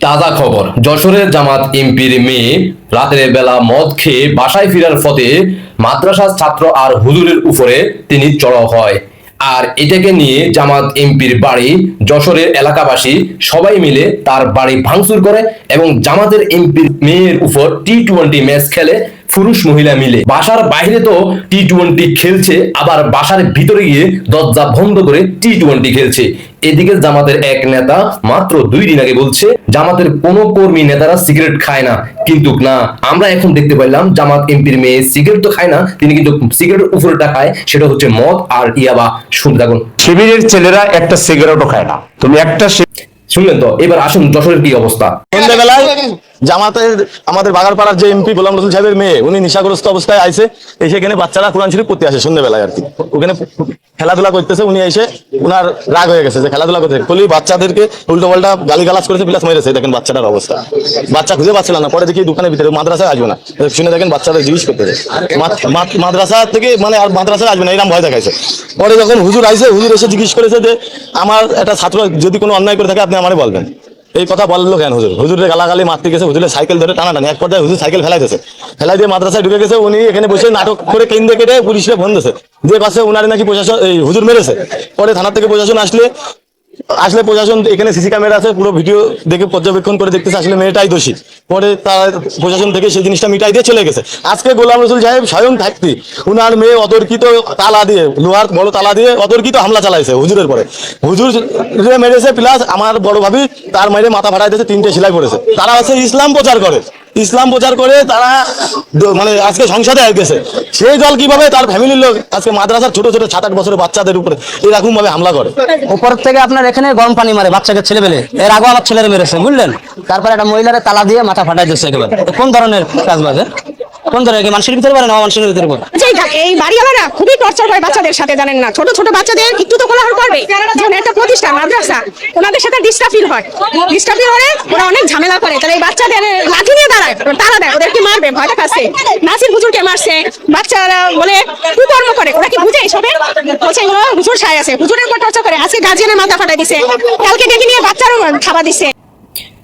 তাজা খবর, যশোরের জামাত এমপির মেয়ে রাতের বেলা মদ খেয়ে বাসায় ফেরার পথে মাদ্রাসার ছাত্র আর হুজুরের উপরে তিনি চড়াও হয়। আর এটাকে নিয়ে জামাত এমপির বাড়ি যশোরের এলাকাবাসী সবাই মিলে তার বাড়ি ভাঙচুর করে এবং জামাতের এমপির মেয়ের উপর টি-20 ম্যাচ খেলে পুরুষ মহিলা মিলে। বাসার বাইরে তো টি-20 খেলছে, আবার বাসার ভিতরে গিয়ে দরজা বন্ধ করে টি-20 খেলছে। এদিকে জামাতের এক নেতা মাত্র 2 দিন আগে বলছে জামাতের কোনো কর্মী নেতারা সিগারেট খায় না, কিন্তু না, আমরা এখন দেখতে পাইলাম জামাত এমপির মেয়ে সিগারেট তো খায় না, তিনি কিন্তু সিগারেটের উপরেটা খায়, সেটা হচ্ছে মদ আর ইয়াবা। শুনতে থাকুন। শিবিরের ছেলেরা একটা সিগারেটও খায় না। তুমি একটা শুনলেন তো? এবার আসুন যশোরের কি অবস্থা। সন্ধ্যাবেলায় জামাতের আমাদের বাগারপাড়ার যে এমপি গোলাম রসুল সাহেবের মেয়ে, উনি নেশাগ্রস্ত অবস্থায় আইছে, এসে এখানে বাচ্চারা কোরআন শরীফ পড়তে আসে সন্ধ্যাবেলায় আর কি, ওখানে খেলাধুলা করতেছে। উনি এসে উনার রাগ হয়ে গেছে যে খেলাধুলা করতে বলি বাচ্চাদেরকে উল্টো পাল্টা গালিগালাজ করেছে, প্লাস মেরেছে। দেখেন বাচ্চাটার অবস্থা, বাচ্চা খুঁজে পাচ্ছিল না। পরে দেখি দোকানের ভিতরে, মাদ্রাসায় আসবে না শুনে দেখেন বাচ্চারা জিজ্ঞেস করতেছে মাদ্রাসা থেকে, মানে আর মাদ্রাসায় আসবে না এরকম ভয় দেখাইছে। পরে যখন হুজুর আইছে, হুজুর এসে জিজ্ঞেস করেছে যে আমার একটা ছাত্র যদি কোনো অন্যায় করে থাকে আপনি আমারে বলবেন। এই কথা বললো কেন হুজুর? হুজুরের গালাগালি মারতে গেছে, হুজুরের সাইকেল ধরে টানাটানি, এক পর্যায়ে হুজুর সাইকেল ফেলাই দিয়ে মাদ্রাসায় ঢুকে গেছে। উনি এখানে বসে নাটক করে কেন্দ্রে কেটে পুলিশকে ফোন দিয়েছে যে পাশে উনারে নাকি প্রশাসন এই হুজুর মেরেছে। পরে থানা থেকে প্রশাসন আসলে প্রশাসন এখানে সিসি ক্যামেরা আছে, পুরো ভিডিও দেখে পর্যবেক্ষণ করে দেখতেছে আসলে মেয়েটাই দোষী। পরে তার প্রশাসন থেকে সেই জিনিসটা মিটাই দিয়ে চলে গেছে। আজকে গোলাম রসুল সাহেব স্বয়ং থাকতে উনার মেয়ে অতর্কিত তালা দিয়ে, লোহার বড় তালা দিয়ে অতর্কিত হামলা চালাইছে হুজুরের পরে। হুজুর মেরেছে, প্লাস আমার বড় ভাবি তার মেরে মাথা ফাটাই দিয়েছে, 3টে সেলাই পড়েছে। তারা হচ্ছে ইসলাম প্রচার করে তারা মানে আজকে সংসদে গেছে। সেই দল কিভাবে তার ফ্যামিলির লোক আজকে মাদ্রাসার ছোট ছোট 7-8 বছরের বাচ্চাদের উপরে এরকম ভাবে হামলা করে। উপর থেকে আপনার এখানে গরম পানি মারে বাচ্চাকে, ছেলে পেলে এর আগে আমার ছেলের মেরেছে, বুঝলেন? তারপরে একটা মহিলারে তালা দিয়ে মাথা ফাটাই দিচ্ছে একেবারে। কোন ধরনের কাজ বাজে? কোন ধরনের মানুষের ভিতরে পারে না মানুষের ভিতরে পারে? এই বাড়িওয়ালারা খুবই টর্চার হয় বাচ্চাদের সাথে, জানেন না? ছোট ছোট বাচ্চাদের একটু তো কোলাহল করবে, যেমন একটা প্রতিষ্ঠান মাদ্রাসা, ওনাদের সাথে ডিস্টার্ব ফিল হয়, ওরা অনেক ঝামেলা করে। তাহলে এই বাচ্চাদের লাঠি নিয়ে দাঁড়ায়, তারা দেয়, ওদেরকে মারবে ভয় দেখাচ্ছে। নাসির হুজুরকে মারছে, বাচ্চারা বলে কুকর্ম করে, ওরা কি বুঝে এসবে? বলছে এগুলো হুজুর সাহেব আছে, হুজুরের উপর টর্চার করে। আজকে গার্জিয়ানের মাথা ফাটাই দিছে, কালকে ডেকে নিয়ে বাচ্চারও খাবার দিছে।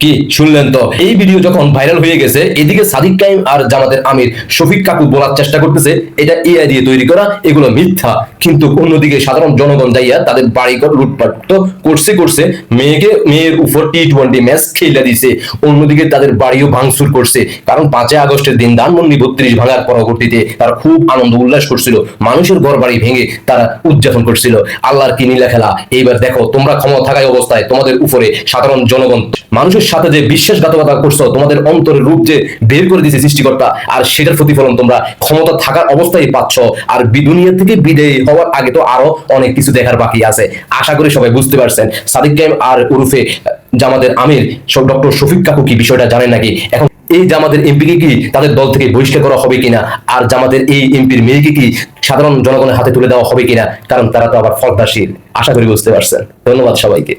কি শুনলেন তো? এই ভিডিও যখন ভাইরাল হয়ে গেছে, এদিকে সাদিক কাইম আর জামাতের আমির শফিক কাকু বলার চেষ্টা করতেছে এটা এআই দিয়ে তৈরি করা, এগুলো মিথ্যা। কিন্তু অন্যদিকে সাধারণ জনগণ যাইয়া তাদের বাড়িঘর লুটপাট তো করছে, মেয়ের উপর টি-20 ম্যাচ খেলে দিছে। অন্যদিকে তাদের বাড়িও ভাঙচুর করছে, কারণ 5 আগস্টের দিন ধানমন্ডি 32 ভাঙার পরবর্তীতে তারা খুব আনন্দ উল্লাস করছিল, মানুষের ঘর বাড়ি ভেঙে তারা উদযাপন করছিল। আল্লাহর কি নীলা খেলা। এইবার দেখো, তোমরা ক্ষমতা থাকায় অবস্থায় তোমাদের উপরে সাধারণ জনগণ মানুষের সাথে যে বিশ্বাসঘাতকতা করছো, তোমাদের অন্তরের রূপ যে বের করে দিয়েছে সৃষ্টিকর্তা, আর সেটার প্রতিফলন তোমরা ক্ষমতা থাকার অবস্থায় পাচ্ছ। আর দুনিয়া থেকে বিদায় হওয়ার আগে তো আরো অনেক কিছু দেখার বাকি আছে। আশা করি সবাই বুঝতে পারছেন। সাদিক কাইম আর উরুফে জামাতের আমির ডক্টর শফিক কাকু কি বিষয়টা জানেন নাকি? এখন এই জামাতের এমপিকে কি তাদের দল থেকে বহিষ্কার করা হবে কিনা, আর জামাতের এই এমপির মেয়েকে কি সাধারণ জনগণের হাতে তুলে দেওয়া হবে কিনা, কারণ তারা তো আবার ফর্দাশীল। আশা করি বুঝতে পারছেন। ধন্যবাদ সবাইকে।